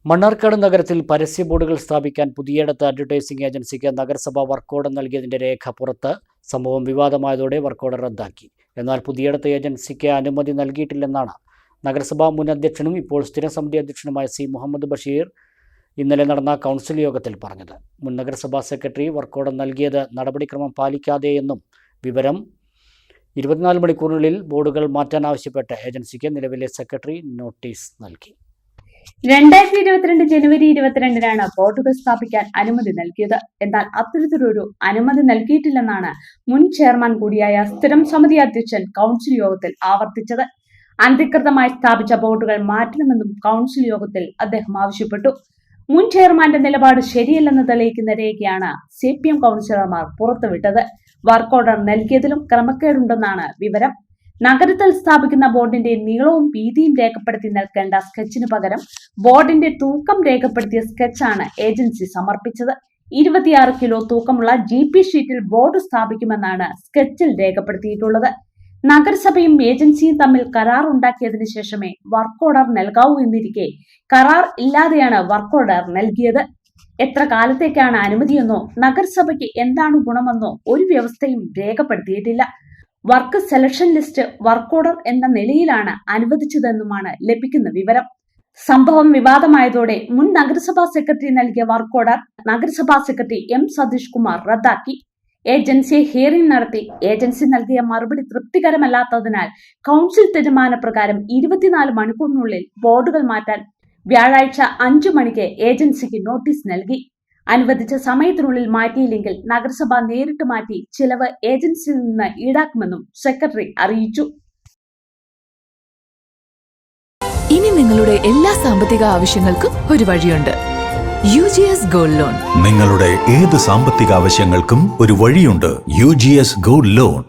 മണ്ണാർക്കാട് നഗരത്തിൽ പരസ്യ ബോർഡുകൾ സ്ഥാപിക്കാൻ പുതിയടത്ത് അഡ്വർടൈസിംഗ് ഏജൻസിക്ക് നഗരസഭ വർക്ക് ഓർഡർ നൽകിയതിന്റെ രേഖ പുറത്ത്. സംഭവം വിവാദമായതോടെ വർക്ക് ഓർഡർ റദ്ദാക്കി. എന്നാൽ പുതിയടത്ത് ഏജൻസിക്ക് അനുമതി നൽകിയിട്ടില്ലെന്നാണ് നഗരസഭാ മുൻ അധ്യക്ഷനും ഇപ്പോൾ സ്ഥിരസമിതി അധ്യക്ഷനുമായ സി മുഹമ്മദ് ബഷീർ ഇന്നലെ നടന്ന കൗൺസിൽ യോഗത്തിൽ പറഞ്ഞത്. മുൻ നഗരസഭാ സെക്രട്ടറി വർക്ക് ഓർഡർ നൽകിയത് നടപടിക്രമം പാലിക്കാതെയെന്നും വിവരം 24 മണിക്കൂറിനുള്ളിൽ ബോർഡുകൾ മാറ്റാൻ ആവശ്യപ്പെട്ട് ഏജൻസിക്ക് നിലവിലെ സെക്രട്ടറി നോട്ടീസ് നൽകി. 2022 ജനുവരി 22-നാണ് ബോർഡുകൾ സ്ഥാപിക്കാൻ അനുമതി നൽകിയത്. എന്നാൽ അത്തരത്തിലൊരു അനുമതി നൽകിയിട്ടില്ലെന്നാണ് മുൻ ചെയർമാൻ കൂടിയായ സ്ഥിരം സമിതി അധ്യക്ഷൻ കൗൺസിൽ യോഗത്തിൽ ആവർത്തിച്ചത്. അനധികൃതമായി സ്ഥാപിച്ച ബോർഡുകൾ മാറ്റണമെന്നും കൗൺസിൽ യോഗത്തിൽ അദ്ദേഹം ആവശ്യപ്പെട്ടു. മുൻ ചെയർമാന്റെ നിലപാട് ശരിയല്ലെന്ന് തെളിയിക്കുന്ന രേഖയാണ് CPM കൗൺസിലർമാർ പുറത്തുവിട്ടത്. വർക്ക് ഓർഡർ നൽകിയതിലും ക്രമക്കേടുണ്ടെന്നാണ് വിവരം. നഗരത്തിൽ സ്ഥാപിക്കുന്ന ബോർഡിന്റെ നീളവും വീതിയും രേഖപ്പെടുത്തി നൽകേണ്ട സ്കെച്ചിന് പകരം ബോർഡിന്റെ തൂക്കം രേഖപ്പെടുത്തിയ സ്കെച്ചാണ് ഏജൻസി സമർപ്പിച്ചത്. 26 കിലോ തൂക്കമുള്ള GP ഷീറ്റിൽ ബോർഡ് സ്ഥാപിക്കുമെന്നാണ് സ്കെച്ചിൽ രേഖപ്പെടുത്തിയിട്ടുള്ളത്. നഗരസഭയും ഏജൻസിയും തമ്മിൽ കരാർ ഉണ്ടാക്കിയതിനു ശേഷമേ വർക്ക് ഓർഡർ നൽകാവൂ എന്നിരിക്കെ കരാർ ഇല്ലാതെയാണ് വർക്ക് ഓർഡർ നൽകിയത്. എത്ര കാലത്തേക്കാണ് അനുമതിയെന്നോ നഗരസഭയ്ക്ക് എന്താണ് ഗുണമെന്നോ ഒരു വ്യവസ്ഥയും രേഖപ്പെടുത്തിയിട്ടില്ല. Work selection list work order എന്ന നിലയിലാണ് അനുവദിച്ചതെന്നുമാണ് ലഭിക്കുന്ന വിവരം. സംഭവം വിവാദമായതോടെ മുൻ നഗരസഭാ സെക്രട്ടറി നൽകിയ വർക്ക് ഓർഡർ നഗരസഭാ സെക്രട്ടറി M സതീഷ് കുമാർ റദ്ദാക്കി. ഏജൻസിയെ ഹിയറിംഗ് നടത്തി. ഏജൻസി നൽകിയ മറുപടി തൃപ്തികരമല്ലാത്തതിനാൽ കൗൺസിൽ തീരുമാനപ്രകാരം 24 മണിക്കൂറിനുള്ളിൽ ബോർഡുകൾ മാറ്റാൻ വ്യാഴാഴ്ച 5 മണിക്ക് ഏജൻസിക്ക് നോട്ടീസ് നൽകി. അനുവദിച്ച സമയത്തിനുള്ളിൽ മാറ്റിയില്ലെങ്കിൽ നഗരസഭ നേരിട്ട് മാറ്റി ചിലവ് ഏജൻസിയിൽ നിന്ന് ഈടാക്കുമെന്നും സെക്രട്ടറി അറിയിച്ചു. ഇനി നിങ്ങളുടെ എല്ലാ സാമ്പത്തിക ആവശ്യങ്ങൾക്കും ഒരു വഴിയുണ്ട്. UGS gold loan. നിങ്ങളുടെ ഏത് സാമ്പത്തിക ആവശ്യങ്ങൾക്കും ഒരു വഴിയുണ്ട്. UGS gold loan.